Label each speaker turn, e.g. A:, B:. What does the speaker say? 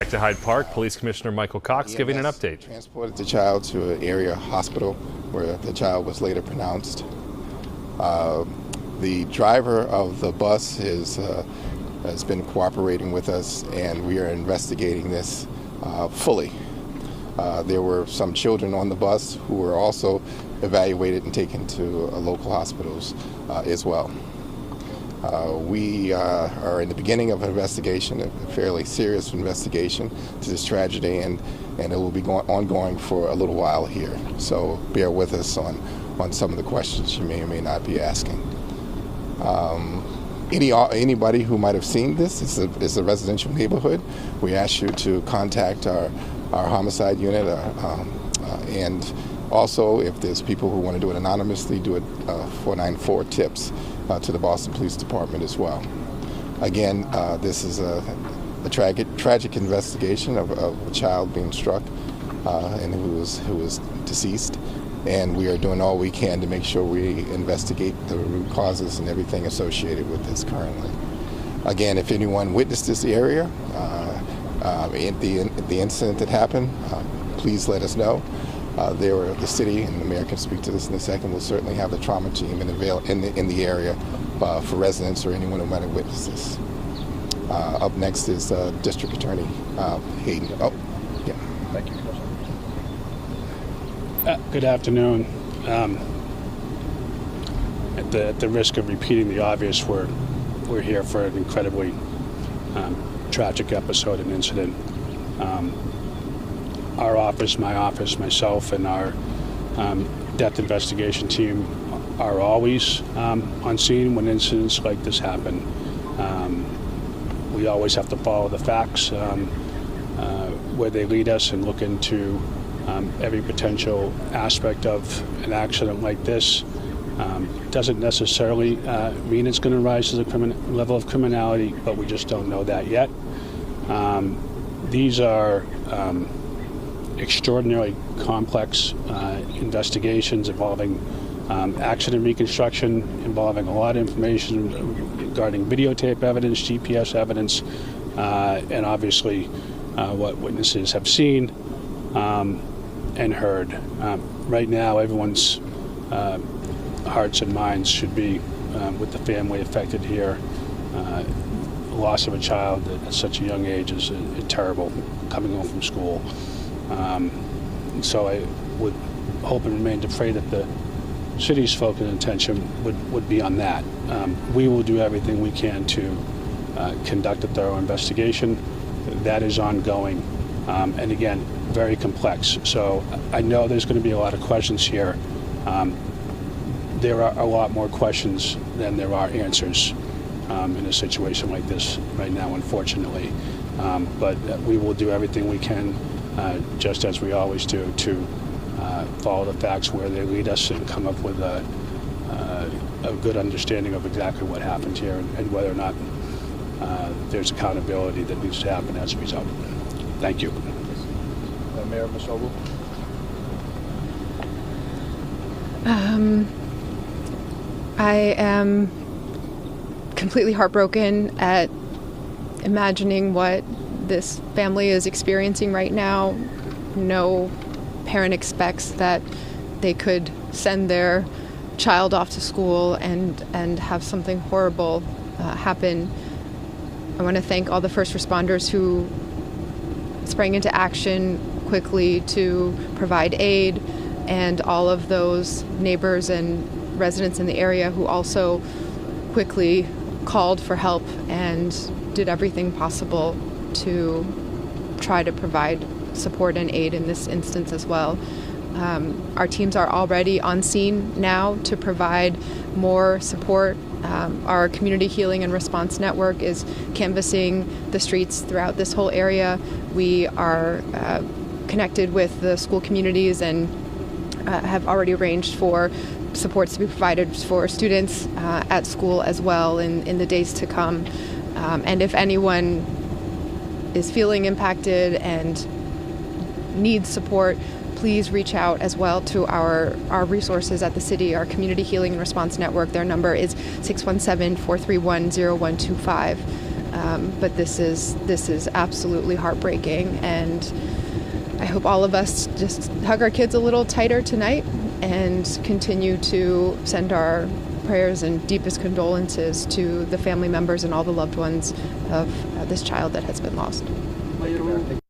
A: back to Hyde Park. Police Commissioner Michael Cox giving an update.
B: Transported the child to an area hospital where the child was later pronounced. The driver of the bus has been cooperating with us, and we are investigating this fully. There were some children on the bus who were also evaluated and taken to local hospitals as well. We are in the beginning of an investigation, a fairly serious investigation to this tragedy, and it will be ongoing for a little while here. So bear with us on some of the questions you may or may not be asking. Anybody who might have seen this, it's a residential neighborhood. We ask you to contact our homicide unit, and also if there's people who want to do it anonymously, do it 494 tips to the Boston Police Department as well. Again, this is a tragic investigation of a child being struck and who was deceased. And we are doing all we can to make sure we investigate the root causes and everything associated with this currently. Again, if anyone witnessed this area, the incident that happened, please let us know. The city, and the mayor can speak to this in a second, will certainly have a trauma team in the area for residents or anyone who might have witnessed this. Up next is District Attorney Hayden. Oh, yeah. Thank you.
C: Good afternoon. At the risk of repeating the obvious, we're here for an incredibly tragic episode and incident. Our office, my office, myself, and our death investigation team are always on scene when incidents like this happen. We always have to follow the facts where they lead us and look into every potential aspect of an accident like this. Doesn't necessarily mean it's going to rise to the level of criminality, but we just don't know that yet. These are extraordinarily complex investigations involving accident reconstruction, involving a lot of information regarding videotape evidence, GPS evidence, and obviously what witnesses have seen and heard. Right now, everyone's hearts and minds should be with the family affected here. Loss of a child at such a young age is terrible, coming home from school. So I would hope and remain to pray that the city's focus and attention would be on that. We will do everything we can to conduct a thorough investigation. That is ongoing, and again, very complex. So I know there's going to be a lot of questions here. There are a lot more questions than there are answers in a situation like this right now, unfortunately. But we will do everything we can, just as we always do, to follow the facts where they lead us and come up with a good understanding of exactly what happened here and whether or not there's accountability that needs to happen as a result. Thank you.
D: Mayor Masobu.
E: I am completely heartbroken at imagining what this family is experiencing right now. No parent expects that they could send their child off to school and have something horrible happen. I want to thank all the first responders who sprang into action quickly to provide aid, and all of those neighbors and residents in the area who also quickly called for help and did everything possible to try to provide support and aid in this instance as well. Our teams are already on scene now to provide more support. Our Community Healing and Response Network is canvassing the streets throughout this whole area. We are connected with the school communities and have already arranged for supports to be provided for students at school as well in the days to come. And if anyone is feeling impacted and needs support, please reach out as well to our resources at the city, our Community Healing and Response Network. Their number is 617-431-0125. but this is absolutely heartbreaking, and I hope all of us just hug our kids a little tighter tonight and continue to send our prayers and deepest condolences to the family members and all the loved ones of this child that has been lost.